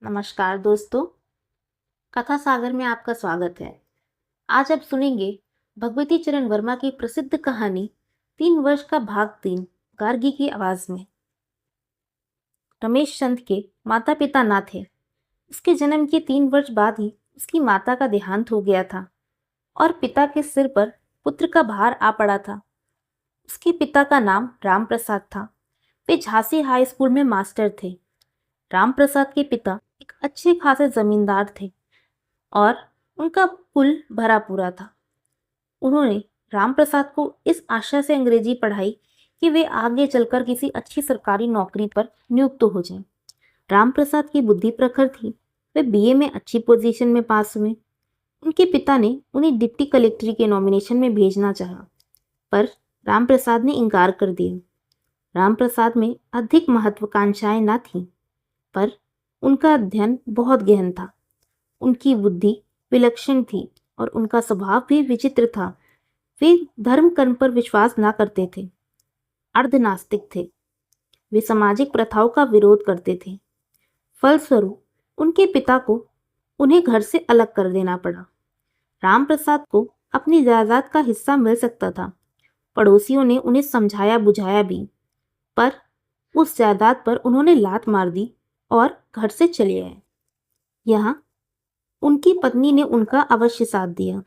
नमस्कार दोस्तों, कथा सागर में आपका स्वागत है। आज आप सुनेंगे भगवती चरण वर्मा की प्रसिद्ध कहानी 3 वर्ष का भाग 3 गार्गी की आवाज में। रमेश चंद के माता पिता ना थे। उसके जन्म के 3 वर्ष बाद ही उसकी माता का देहांत हो गया था और पिता के सिर पर पुत्र का भार आ पड़ा था। उसके पिता का नाम राम प्रसाद था। वे झांसी हाई स्कूल में मास्टर थे। राम प्रसाद के पिता एक अच्छे खासे जमींदार थे और उनका कुल भरा पूरा था। उन्होंने रामप्रसाद को इस आशा से अंग्रेजी पढ़ाई कि वे आगे चलकर किसी अच्छी सरकारी नौकरी पर नियुक्त हो जाएं। रामप्रसाद की बुद्धि प्रखर थी। वे बीए में अच्छी पोजीशन में पास हुए। उनके पिता ने उन्हें डिप्टी कलेक्टर के नॉमिनेशन में भेजना चाहा, पर रामप्रसाद ने इनकार कर दिया। रामप्रसाद में अधिक महत्वाकांक्षाएं न थीं, पर उनका अध्ययन बहुत गहन था। उनकी बुद्धि विलक्षण थी और उनका स्वभाव भी विचित्र था। वे धर्म कर्म पर विश्वास ना करते थे, अर्धनास्तिक थे। वे सामाजिक प्रथाओं का विरोध करते थे। फलस्वरूप उनके पिता को उन्हें घर से अलग कर देना पड़ा। रामप्रसाद को अपनी जायदाद का हिस्सा मिल सकता था। पड़ोसियों ने उन्हें समझाया बुझाया भी, पर उस जायदाद पर उन्होंने लात मार दी और घर से चले आए। यहाँ उनकी पत्नी ने उनका अवश्य साथ दिया।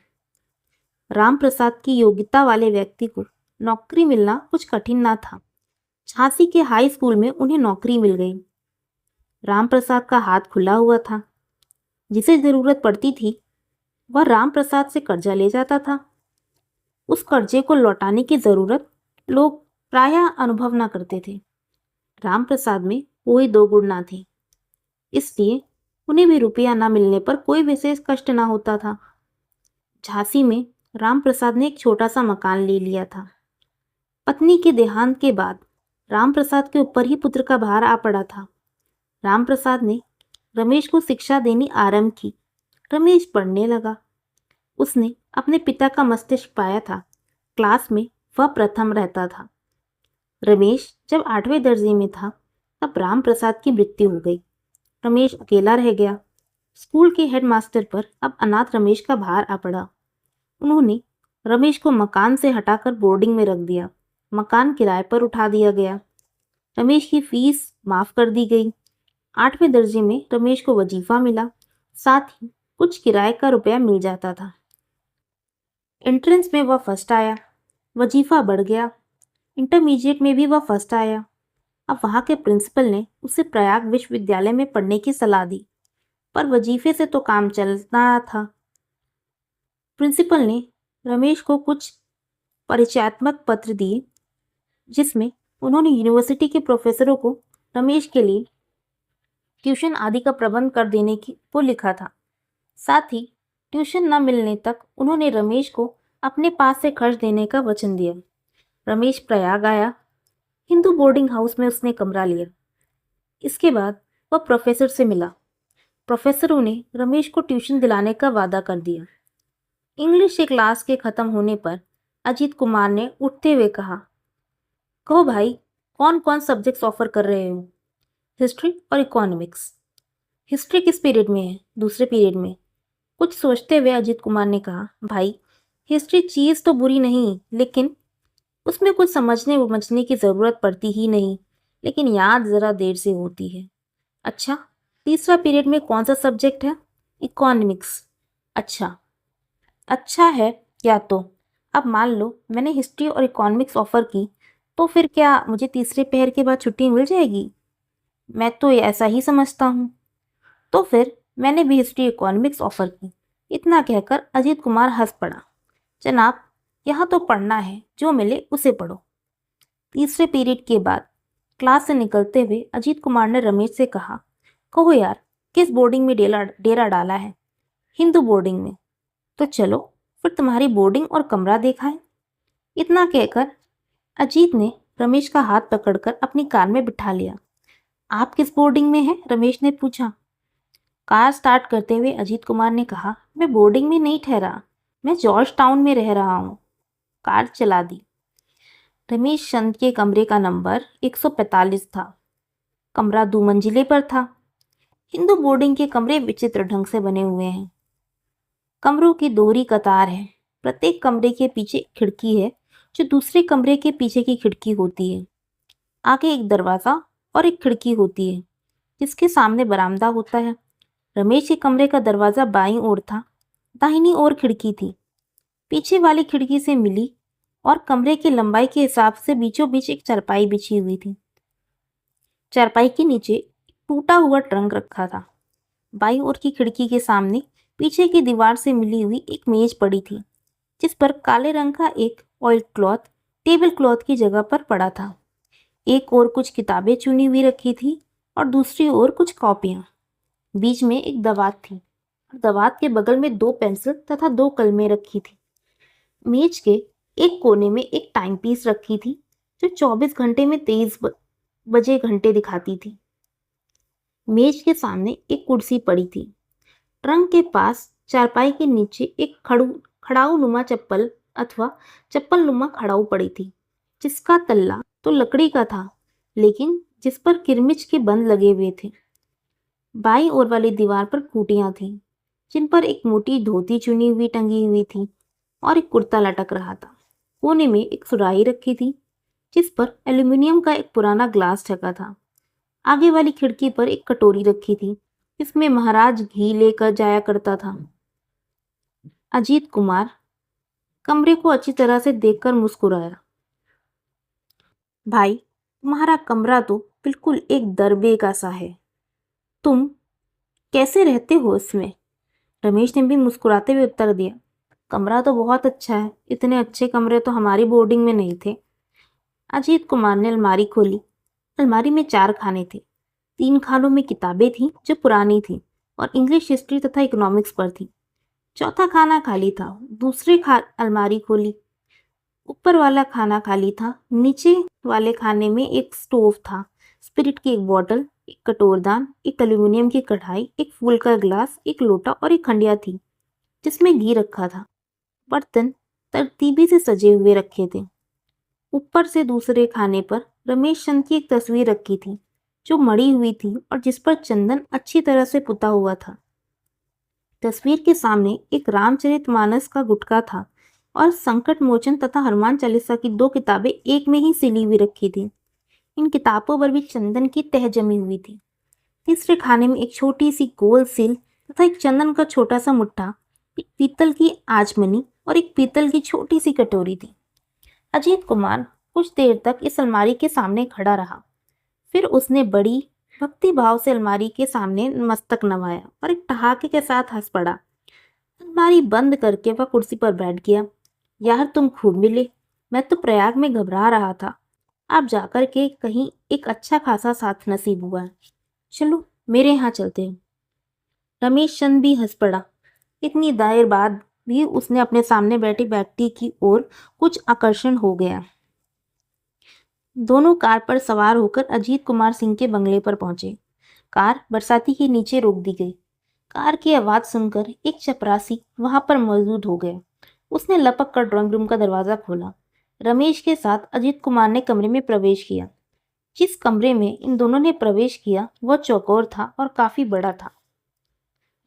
रामप्रसाद की योग्यता वाले व्यक्ति को नौकरी मिलना कुछ कठिन ना था। झांसी के हाई स्कूल में उन्हें नौकरी मिल गई। रामप्रसाद का हाथ खुला हुआ था। जिसे जरूरत पड़ती थी वह रामप्रसाद से कर्जा ले जाता था। उस कर्जे को लौटाने की जरूरत लोग प्रायः अनुभव ना करते थे। रामप्रसाद में कोई दो गुण ना थे, इसलिए उन्हें भी रुपया ना मिलने पर कोई विशेष कष्ट ना होता था। झांसी में रामप्रसाद ने एक छोटा सा मकान ले लिया था। पत्नी के देहांत के बाद रामप्रसाद के ऊपर ही पुत्र का भार आ पड़ा था। रामप्रसाद ने रमेश को शिक्षा देनी आरंभ की। रमेश पढ़ने लगा। उसने अपने पिता का मस्तिष्क पाया था। क्लास में वह प्रथम रहता था। रमेश जब 8वें दर्जे में था तब रामप्रसाद की मृत्यु हो गई। रमेश अकेला रह गया। स्कूल के हेडमास्टर पर अब अनाथ रमेश का भार आ पड़ा। उन्होंने रमेश को मकान से हटाकर बोर्डिंग में रख दिया। मकान किराए पर उठा दिया गया। रमेश की फीस माफ कर दी गई। 8वें दर्जे में रमेश को वजीफा मिला, साथ ही कुछ किराए का रुपया मिल जाता था। एंट्रेंस में वह फर्स्ट आया। वजीफा बढ़ गया। इंटरमीडिएट में भी वह फर्स्ट आया। अब वहाँ के प्रिंसिपल ने उसे प्रयाग विश्वविद्यालय में पढ़ने की सलाह दी, पर वजीफे से तो काम चलना था। प्रिंसिपल ने रमेश को कुछ परिचयात्मक पत्र दिए, जिसमें उन्होंने यूनिवर्सिटी के प्रोफेसरों को रमेश के लिए ट्यूशन आदि का प्रबंध कर देने की को लिखा था। साथ ही ट्यूशन न मिलने तक उन्होंने रमेश को अपने पास से खर्च देने का वचन दिया। रमेश प्रयाग आया। हिंदू बोर्डिंग हाउस में उसने कमरा लिया। इसके बाद वह प्रोफेसर से मिला। प्रोफेसरों ने रमेश को ट्यूशन दिलाने का वादा कर दिया। इंग्लिश के क्लास के खत्म होने पर अजीत कुमार ने उठते हुए कहा, कहो भाई, कौन कौन सब्जेक्ट्स ऑफर कर रहे हो? हिस्ट्री और इकोनॉमिक्स। हिस्ट्री किस पीरियड में है? दूसरे पीरियड में। कुछ सोचते हुए अजीत कुमार ने कहा, भाई, हिस्ट्री चीज़ तो बुरी नहीं, लेकिन उसमें कुछ समझने उमझने की ज़रूरत पड़ती ही नहीं, लेकिन याद ज़रा देर से होती है। अच्छा, तीसरा पीरियड में कौन सा सब्जेक्ट है? इकोनॉमिक्स। अच्छा अच्छा है क्या? तो अब मान लो मैंने हिस्ट्री और इकोनॉमिक्स ऑफर की, तो फिर क्या मुझे तीसरे पहर के बाद छुट्टी मिल जाएगी? मैं तो ऐसा ही समझता हूँ। तो फिर मैंने भी हिस्ट्री इकोनॉमिक्स ऑफर की। इतना कहकर अजीत कुमार हंस पड़ा। जनाब, यहाँ तो पढ़ना है, जो मिले उसे पढ़ो। तीसरे पीरियड के बाद क्लास से निकलते हुए अजीत कुमार ने रमेश से कहा, कहो यार, किस बोर्डिंग में डेरा डाला है? हिंदू बोर्डिंग में। तो चलो फिर तुम्हारी बोर्डिंग और कमरा देखा है। इतना कहकर अजीत ने रमेश का हाथ पकड़कर अपनी कार में बिठा लिया। आप किस बोर्डिंग में हैं? रमेश ने पूछा। कार स्टार्ट करते हुए अजीत कुमार ने कहा, मैं बोर्डिंग में नहीं ठहरा, मैं जॉर्ज टाउन में रह रहा हूँ। कार चला दी। रमेश चंद के कमरे का नंबर 145 था। कमरा 2 मंजिले पर था। हिंदू बोर्डिंग के कमरे विचित्र ढंग से बने हुए हैं। कमरों की दोहरी कतार है। प्रत्येक कमरे के पीछे एक खिड़की है जो दूसरे कमरे के पीछे की खिड़की होती है। आगे एक दरवाजा और एक खिड़की होती है जिसके सामने बरामदा होता है। रमेश के कमरे का दरवाजा बाईं ओर था, दाहिनी ओर खिड़की थी। पीछे वाली खिड़की से मिली और कमरे की लंबाई के हिसाब से बीचों बीच एक चारपाई बिछी हुई थी। चारपाई के नीचे एक टूटा हुआ ट्रंक रखा था। बाईं ओर की खिड़की के सामने पीछे की दीवार से मिली हुई एक मेज पड़ी थी जिस पर काले रंग का एक ऑयल क्लॉथ टेबल क्लॉथ की जगह पर पड़ा था। एक ओर कुछ किताबें चुनी हुई रखी थी और दूसरी ओर कुछ कॉपियां। बीच में एक दवात थी और दवात के बगल में 2 पेंसिल तथा 2 कलमें रखी थी। मेज के एक कोने में एक टाइम पीस रखी थी जो 24 घंटे में 23 बजे घंटे दिखाती थी। मेज के सामने एक कुर्सी पड़ी थी। ट्रंक के पास चारपाई के नीचे एक खड़ाऊ नुमा चप्पल अथवा चप्पल नुमा खड़ाऊ पड़ी थी जिसका तल्ला तो लकड़ी का था लेकिन जिस पर किरमिच के बंद लगे हुए थे। बाईं ओर वाली दीवार पर खूंटियां थीं जिन पर एक मोटी धोती चुनी हुई टंगी हुई थी और एक कुर्ता लटक रहा था। कोने में एक सुराही रखी थी जिस पर एल्यूमिनियम का एक पुराना ग्लास ढका था। आगे वाली खिड़की पर एक कटोरी रखी थी जिसमें महाराज घी लेकर जाया करता था। अजीत कुमार कमरे को अच्छी तरह से देखकर मुस्कुराया। भाई, तुम्हारा कमरा तो बिल्कुल एक दरबे का सा है। तुम कैसे रहते हो इसमें? रमेश ने भी मुस्कुराते हुए उत्तर दिया। कमरा तो बहुत अच्छा है, इतने अच्छे कमरे तो हमारी बोर्डिंग में नहीं थे। अजीत कुमार ने अलमारी खोली। अलमारी में 4 खाने थे। 3 खानों में किताबें थीं जो पुरानी थीं और इंग्लिश हिस्ट्री तथा इकोनॉमिक्स पर थी। चौथा खाना खाली था। दूसरी अलमारी खोली। ऊपर वाला खाना खाली था। नीचे वाले खाने में एक स्टोव था, स्पिरिट की एक बोतल, एक कटोरदान, एक एल्यूमिनियम की कढ़ाई, एक फूल का गिलास, एक लोटा और एक खंडिया थी जिसमें घी रखा था। बर्तन तरतीबी से सजे हुए रखे थे। ऊपर से दूसरे खाने पर रमेश चंद की एक तस्वीर रखी थी जो मड़ी हुई थी और जिस पर चंदन अच्छी तरह से पुता हुआ था। तस्वीर के सामने एक रामचरितमानस का गुटका था और संकट मोचन तथा हनुमान चालीसा की 2 किताबें एक में ही सिली हुई रखी थी। इन किताबों पर भी चंदन की तह जमी हुई थी। तीसरे खाने में एक छोटी सी गोल सिल तथा एक चंदन का छोटा सा मुट्ठा, एक पीतल की आचमनी और एक पीतल की छोटी सी कटोरी थी। अजीत कुमार कुछ देर तक इस अलमारी के सामने खड़ा रहा। फिर उसने बड़ी भक्ति भाव से अलमारी के सामने मस्तक नवाया और एक ठहाके के साथ हंस पड़ा। अलमारी बंद करके वह कुर्सी पर बैठ गया। यार, तुम खूब मिले। मैं तो प्रयाग में घबरा रहा था। आप जाकर के कहीं एक अच्छा खासा साथ नसीब हुआ है। चलो मेरे यहाँ चलते हैं। रमेश चंद भी हंस पड़ा। इतनी देर बाद भी उसने अपने सामने बैठे व्यक्ति की ओर कुछ आकर्षण हो गया। दोनों कार पर सवार होकर अजीत कुमार सिंह के बंगले पर पहुंचे। कार बरसाती के नीचे रोक दी गई। कार की आवाज सुनकर एक चपरासी वहां पर मौजूद हो गया। उसने लपक कर ड्राइंग रूम का दरवाजा खोला। रमेश के साथ अजीत कुमार ने कमरे में प्रवेश किया। जिस कमरे में इन दोनों ने प्रवेश किया वह चौकोर था और काफी बड़ा था।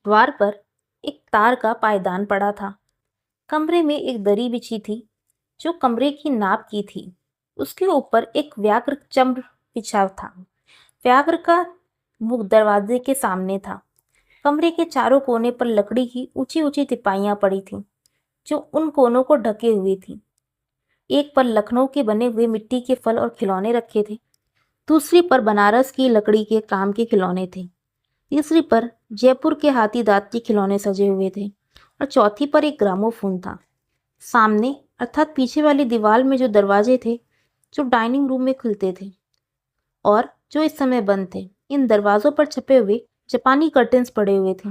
द्वार पर एक तार का पायदान पड़ा था। कमरे में एक दरी बिछी थी जो कमरे की नाप की थी। उसके ऊपर एक व्याघ्र चम्र बिछा था। व्याघ्र का मुख दरवाजे के सामने था। कमरे के चारों कोने पर लकड़ी की ऊंची ऊंची तिपाइयां पड़ी थीं जो उन कोनों को ढके हुए थी। एक पर लखनऊ के बने हुए मिट्टी के फल और खिलौने रखे थे। दूसरी पर बनारस की लकड़ी के काम के खिलौने थे। तीसरी पर जयपुर के हाथी दांत के खिलौने सजे हुए थे और चौथी पर एक ग्रामोफोन था। सामने अर्थात पीछे वाली दीवार में जो दरवाजे थे जो डाइनिंग रूम में खुलते थे और जो इस समय बंद थे, इन दरवाजों पर छपे हुए जापानी कर्टन्स पड़े हुए थे।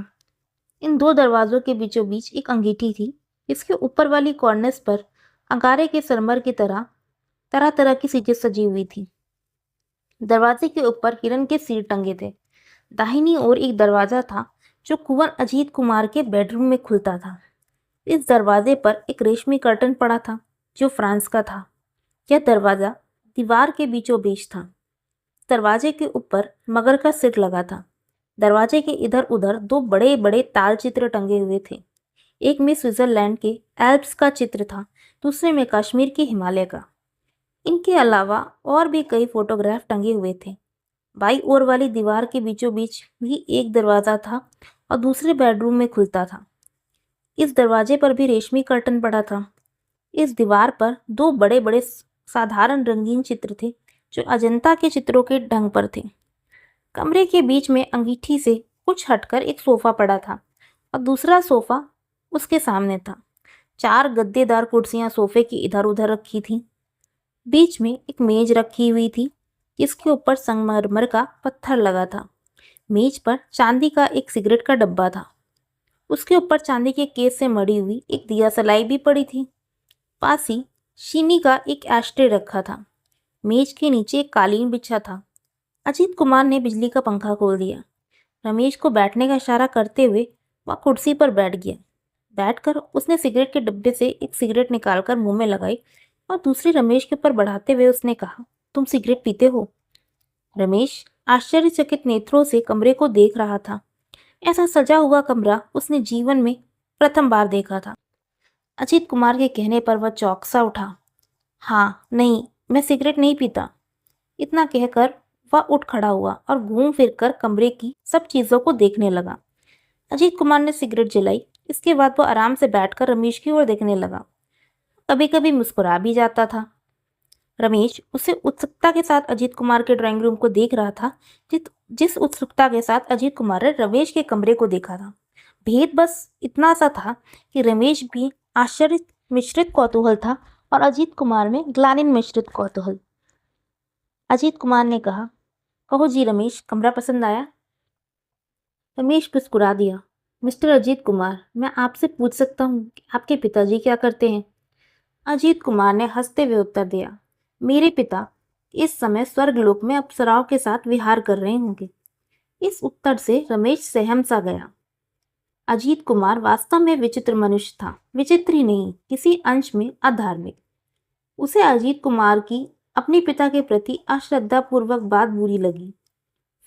इन 2 दरवाजों के बीचों बीच एक अंगीठी थी। इसके ऊपर वाली कॉर्निस पर अंगारे के सरमर की तरह तरह तरह की चीजें सजी हुई थी। दरवाजे के ऊपर हिरन के सिर टंगे थे। दाहिनी ओर एक दरवाजा था जो कुंवर अजीत कुमार के बेडरूम में खुलता था। इस दरवाजे पर एक रेशमी कर्टन पड़ा था जो फ्रांस का था। यह दरवाजा दीवार के बीचों बीच था। दरवाजे के ऊपर मगर का सिर लगा था। दरवाजे के इधर उधर दो बड़े बड़े ताल चित्र टंगे हुए थे। एक में स्विट्जरलैंड के एल्प्स का चित्र था, दूसरे में कश्मीर के हिमालय का। इनके अलावा और भी कई फोटोग्राफ टंगे हुए थे। बाई ओर वाली दीवार के बीचों बीच भी एक दरवाजा था और दूसरे बेडरूम में खुलता था। इस दरवाजे पर भी रेशमी कर्टन पड़ा था। इस दीवार पर दो बड़े बड़े साधारण रंगीन चित्र थे जो अजंता के चित्रों के ढंग पर थे। कमरे के बीच में अंगीठी से कुछ हटकर एक सोफा पड़ा था और दूसरा सोफा उसके सामने था। 4 गद्देदार कुर्सियां सोफे की इधर उधर रखी थीं। बीच में एक मेज रखी हुई थी जिसके ऊपर संगमरमर का पत्थर लगा था। मेज पर चांदी का एक सिगरेट का डब्बा था। उसके ऊपर चांदी के केस से मड़ी हुई एक दिया सलाई भी पड़ी थी। पास ही चीनी का एक एस्ट्रे रखा था। मेज के नीचे एक कालीन बिछा था। अजीत कुमार ने बिजली का पंखा खोल दिया। रमेश को बैठने का इशारा करते हुए वह कुर्सी पर बैठ गया। बैठकर उसने सिगरेट के डब्बे से एक सिगरेट निकालकर मुंह में लगाई और दूसरी रमेश के ऊपर बढ़ाते हुए उसने कहा, तुम सिगरेट पीते हो? रमेश आश्चर्यचकित नेत्रों से कमरे को देख रहा था। ऐसा सजा हुआ कमरा उसने जीवन में प्रथम बार देखा था। अजीत कुमार के कहने पर वह चौंक सा उठा। हाँ, नहीं, मैं सिगरेट नहीं पीता। इतना कहकर वह उठ खड़ा हुआ और घूम फिरकर कमरे की सब चीजों को देखने लगा। अजीत कुमार ने सिगरेट जलाई। इसके बाद वो आराम से बैठकर रमेश की ओर देखने लगा। कभी कभी मुस्कुरा भी जाता था। रमेश उसे उत्सुकता के साथ अजीत कुमार के ड्राइंग रूम को देख रहा था, जिस उत्सुकता के साथ अजीत कुमार ने रमेश के कमरे को देखा था। भेद बस इतना सा था कि रमेश भी आश्चर्य मिश्रित कौतूहल था और अजीत कुमार में ग्लानिन मिश्रित कौतूहल। अजीत कुमार ने कहा, कहो जी रमेश, कमरा पसंद आया? रमेश मुस्कुरा दिया। मिस्टर अजीत कुमार, मैं आपसे पूछ सकता हूँ कि आपके पिताजी क्या करते हैं? अजीत कुमार ने हंसते हुए उत्तर दिया, मेरे पिता इस समय स्वर्गलोक में अप्सराओं के साथ विहार कर रहे होंगे। इस उत्तर से रमेश सहम सा गया। अजीत कुमार वास्तव में विचित्र मनुष्य था। विचित्र ही नहीं, किसी अंश में अधार्मिक। उसे अजीत कुमार की अपने पिता के प्रति अश्रद्धापूर्वक बात बुरी लगी।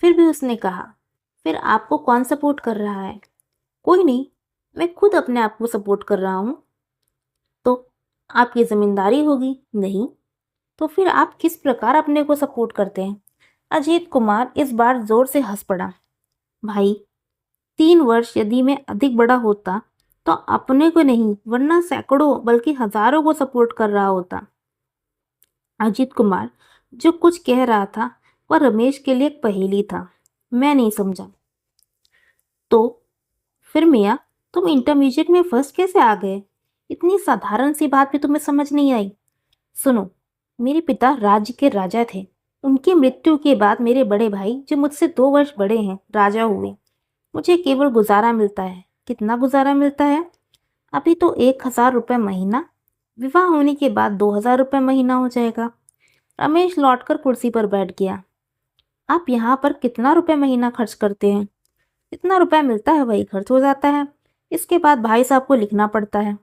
फिर भी उसने कहा, फिर आपको कौन सपोर्ट कर रहा है? कोई नहीं, मैं खुद अपने आप को सपोर्ट कर रहा हूँ। तो आपकी जिम्मेदारी होगी? नहीं। तो फिर आप किस प्रकार अपने को सपोर्ट करते हैं? अजीत कुमार इस बार जोर से हंस पड़ा। भाई, 3 वर्ष यदि मैं अधिक बड़ा होता तो अपने को नहीं वरना सैकड़ों बल्कि हजारों को सपोर्ट कर रहा होता। अजीत कुमार जो कुछ कह रहा था वह रमेश के लिए एक पहेली था। मैं नहीं समझा। तो फिर मियाँ, तुम इंटरमीडिएट में फर्स्ट कैसे आ गए? इतनी साधारण सी बात भी तुम्हें समझ नहीं आई? सुनो, मेरे पिता राज्य के राजा थे। उनकी मृत्यु के बाद मेरे बड़े भाई जो मुझसे 2 वर्ष बड़े हैं राजा हुए। मुझे केवल गुजारा मिलता है। कितना गुजारा मिलता है? अभी तो 1000 रुपये महीना। विवाह होने के बाद 2000 रुपये महीना हो जाएगा। रमेश लौटकर कुर्सी पर बैठ गया। आप यहाँ पर कितना रुपए महीना खर्च करते हैं? जितना रुपया मिलता है वही खर्च हो जाता है। इसके बाद भाई साहब को लिखना पड़ता है।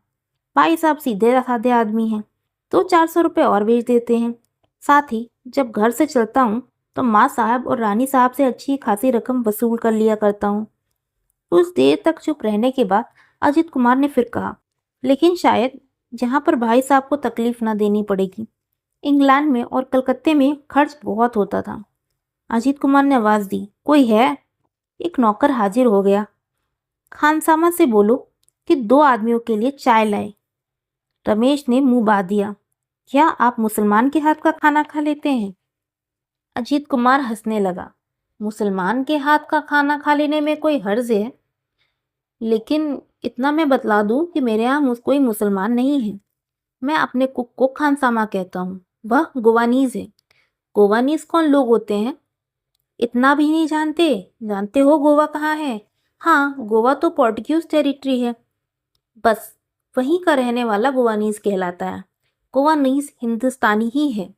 भाई साहब सीधे साधे आदमी हैं, तो 400 रुपये और भेज देते हैं। साथ ही जब घर से चलता हूँ तो माँ साहब और रानी साहब से अच्छी खासी रकम वसूल कर लिया करता हूँ। कुछ देर तक चुप रहने के बाद अजीत कुमार ने फिर कहा, लेकिन शायद जहाँ पर भाई साहब को तकलीफ ना देनी पड़ेगी। इंग्लैंड में और कलकत्ते में खर्च बहुत होता था। अजीत कुमार ने आवाज दी, कोई है? एक नौकर हाजिर हो गया। खानसामा से बोलो कि 2 आदमियों के लिए चाय लाए। रमेश ने मुंह बांध दिया। क्या आप मुसलमान के हाथ का खाना खा लेते हैं? अजीत कुमार हंसने लगा। मुसलमान के हाथ का खाना खा लेने में कोई हर्ज है? लेकिन इतना मैं बतला दूं कि मेरे यहाँ कोई मुसलमान नहीं है। मैं अपने कुक को खानसामा कहता हूँ। वह गोवानीज है। गोवानीज कौन लोग होते हैं? इतना भी नहीं जानते? जानते हो गोवा कहाँ है? हाँ, गोवा तो पोर्टुगीज टेरिटरी है। बस वहीं का रहने वाला गोवानीज कहलाता है। गोवानीज हिंदुस्तानी ही है।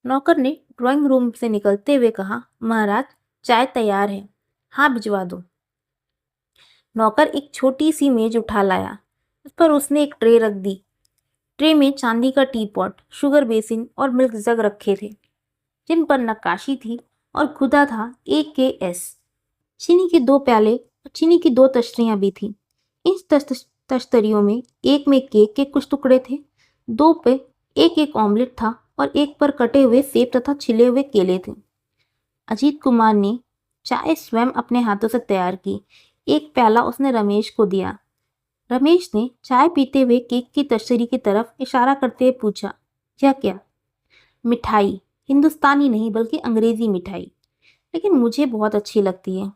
नौकर ने ड्राइंग रूम से निकलते हुए कहा, महाराज चाय तैयार है। हाँ, भिजवा दो। नौकर एक छोटी सी मेज उठा लाया। उस पर उसने एक ट्रे रख दी। ट्रे में चांदी का टी पॉट, शुगर बेसिन और मिल्क जग रखे थे, जिन पर नक्काशी थी और खुदा था AKS। चीनी के 2 प्याले और चीनी की 2 तश्तरियां भी थीं। इन तश्तरियों में एक में केक के कुछ टुकड़े थे, 2 पे एक-एक ऑमलेट था और एक पर कटे हुए सेब तथा छिले हुए केले थे। अजीत कुमार ने चाय स्वयं अपने हाथों से तैयार की। एक प्याला उसने रमेश को दिया। रमेश ने चाय पीते हुए केक की तश्तरी की तरफ इशारा करते हुए पूछा, यह क्या? मिठाई, हिंदुस्तानी नहीं बल्कि अंग्रेजी मिठाई, लेकिन मुझे बहुत अच्छी लगती है।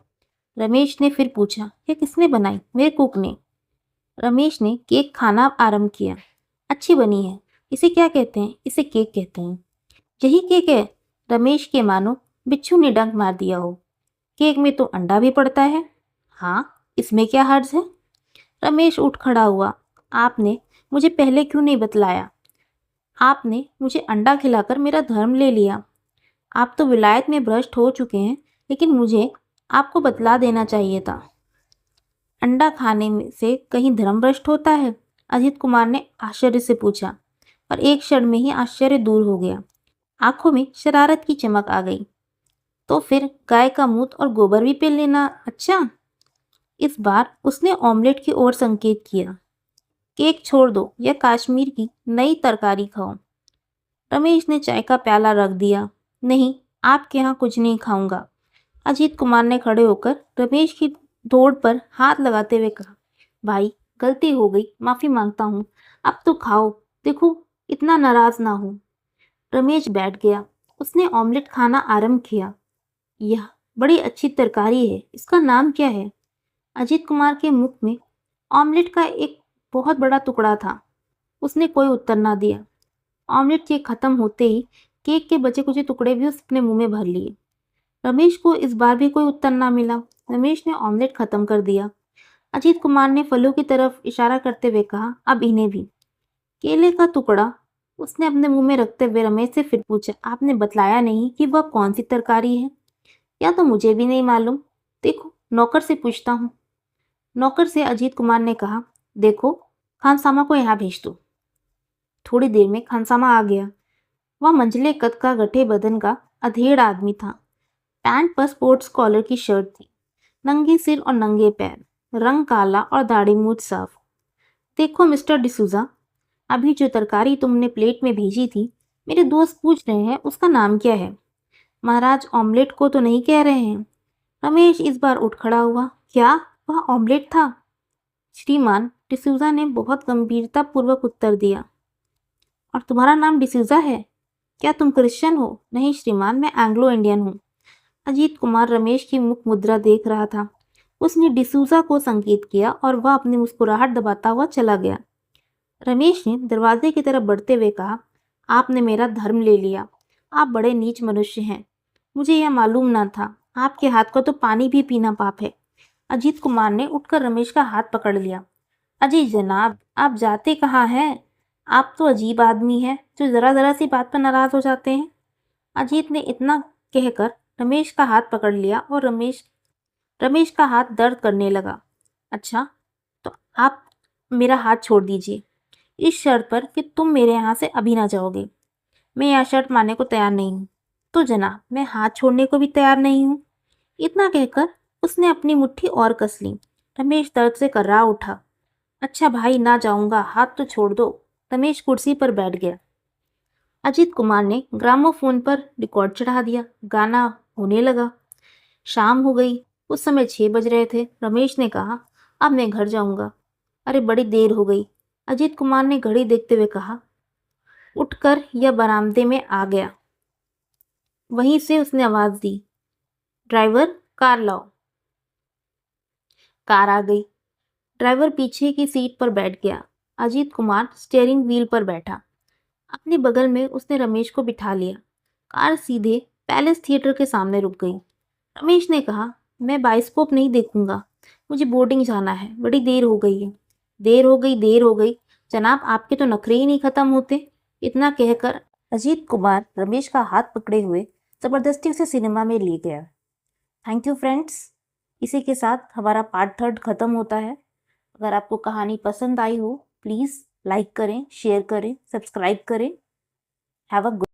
रमेश ने फिर पूछा, यह किसने बनाई? मेरे कुक ने। रमेश ने केक खाना आरंभ किया। अच्छी बनी है। इसे क्या कहते हैं? इसे केक कहते हैं। यही केक है? रमेश के मानो बिच्छू ने डंक मार दिया हो। केक में तो अंडा भी पड़ता है। हाँ, इसमें क्या हर्ज है? रमेश उठ खड़ा हुआ। आपने मुझे पहले क्यों नहीं बतलाया? आपने मुझे अंडा खिलाकर मेरा धर्म ले लिया। आप तो विलायत में भ्रष्ट हो चुके हैं, लेकिन मुझे आपको बतला देना चाहिए था। अंडा खाने से कहीं धर्म भ्रष्ट होता है? अजीत कुमार ने आश्चर्य से पूछा, और एक क्षण में ही आश्चर्य दूर हो गया। आंखों में शरारत की चमक आ गई। तो फिर गाय का मूत्र और गोबर भी पी लेना अच्छा? इस बार उसने ऑमलेट की ओर संकेत किया। केक छोड़ दो, यह कश्मीर की नई तरकारी खाओ। रमेश ने चाय का प्याला रख दिया। नहीं, आपके यहाँ कुछ नहीं खाऊंगा। अजीत कुमार ने खड़े होकर रमेश की धोड़ पर हाथ लगाते हुए कहा, भाई गलती हो गई, माफी मांगता हूँ। अब तो खाओ, देखो इतना नाराज ना हो। रमेश बैठ गया। उसने ऑमलेट खाना आरंभ किया। यह बड़ी अच्छी तरकारी है, इसका नाम क्या है? अजीत कुमार के मुख में ऑमलेट का एक बहुत बड़ा टुकड़ा था। उसने कोई उत्तर ना दिया। ऑमलेट के खत्म होते ही केक के बचे कुचे टुकड़े भी उसने मुंह में भर लिए। रमेश को इस बार भी कोई उत्तर ना मिला। रमेश ने ऑमलेट खत्म कर दिया। अजीत कुमार ने फलों की तरफ इशारा करते हुए कहा, अब इन्हें भी। केले का टुकड़ा उसने अपने मुंह में रखते हुए रमेश से फिर पूछा, आपने बतलाया नहीं कि वह कौन सी तरकारी है? या तो मुझे भी नहीं मालूम। देखो, नौकर से पूछता हूँ। नौकर से अजीत कुमार ने कहा, देखो खानसामा को यहाँ भेज दो। थोड़ी देर में खानसामा आ गया। वह मंझले कद का गठे बदन का अधेड़ आदमी था। पैंट पर स्पोर्ट्स कॉलर की शर्ट थी, नंगे सिर और नंगे पैर, रंग काला और दाढ़ी मूछ साफ। देखो मिस्टर डिसूजा, अभी जो तरकारी तुमने प्लेट में भेजी थी, मेरे दोस्त पूछ रहे हैं उसका नाम क्या है। महाराज ऑमलेट को तो नहीं कह रहे हैं? रमेश इस बार उठ खड़ा हुआ। क्या वह ऑमलेट था? श्रीमान, डिसूजा ने बहुत गंभीरता पूर्वक उत्तर दिया। और तुम्हारा नाम डिसूजा है? क्या तुम क्रिश्चियन हो? नहीं श्रीमान, मैं एंग्लो इंडियन हूँ। अजीत कुमार रमेश की मुख मुद्रा देख रहा था। उसने डिसूजा को संकेत किया और वह अपनी मुस्कुराहट दबाता हुआ चला गया। रमेश ने दरवाजे की तरफ बढ़ते हुए कहा, आपने मेरा धर्म ले लिया। आप बड़े नीच मनुष्य हैं। मुझे यह मालूम न था। आपके हाथ का तो पानी भी पीना पाप है। अजीत कुमार ने उठकर रमेश का हाथ पकड़ लिया। अजी जनाब, आप जाते कहाँ हैं? आप तो अजीब आदमी हैं जो जरा जरा सी बात पर नाराज हो जाते हैं। अजीत ने इतना कहकर रमेश का हाथ पकड़ लिया और रमेश का हाथ दर्द करने लगा। अच्छा, तो आप मेरा हाथ छोड़ दीजिए, इस शर्त पर कि तुम मेरे यहाँ से अभी ना जाओगे। मैं यह शर्त मानने को तैयार नहीं हूँ। तो जनाब, मैं हाथ छोड़ने को भी तैयार नहीं हूँ। इतना कहकर उसने अपनी मुट्ठी और कस ली। रमेश दर्द से कर्रा उठा। अच्छा भाई, ना जाऊंगा, हाथ तो छोड़ दो। रमेश कुर्सी पर बैठ गया। अजीत कुमार ने ग्रामोफोन पर रिकॉर्ड चढ़ा दिया। गाना होने लगा। शाम हो गई। उस समय 6 बज रहे थे। रमेश ने कहा, अब मैं घर जाऊंगा। अरे बड़ी देर हो गई। अजीत कुमार ने घड़ी देखते हुए कहा। उठकर यह बरामदे में आ गया। वहीं से उसने आवाज दी, ड्राइवर कार लाओ। कार आ गई। ड्राइवर पीछे की सीट पर बैठ गया। अजीत कुमार स्टीयरिंग व्हील पर बैठा। अपने बगल में उसने रमेश को बिठा लिया। कार सीधे पैलेस थिएटर के सामने रुक गई। रमेश ने कहा, मैं बाइस्कोप नहीं देखूंगा, मुझे बोर्डिंग जाना है, बड़ी देर हो गई है। देर हो गई। जनाब, आपके तो नखरे ही नहीं खत्म होते। इतना कहकर अजीत कुमार रमेश का हाथ पकड़े हुए जबरदस्ती उसे सिनेमा में ले गया। Thank you friends. इसी के साथ हमारा पार्ट 3 खत्म होता है। अगर आपको कहानी पसंद आई हो, प्लीज़ लाइक करें, शेयर करें, सब्सक्राइब करें। Have a good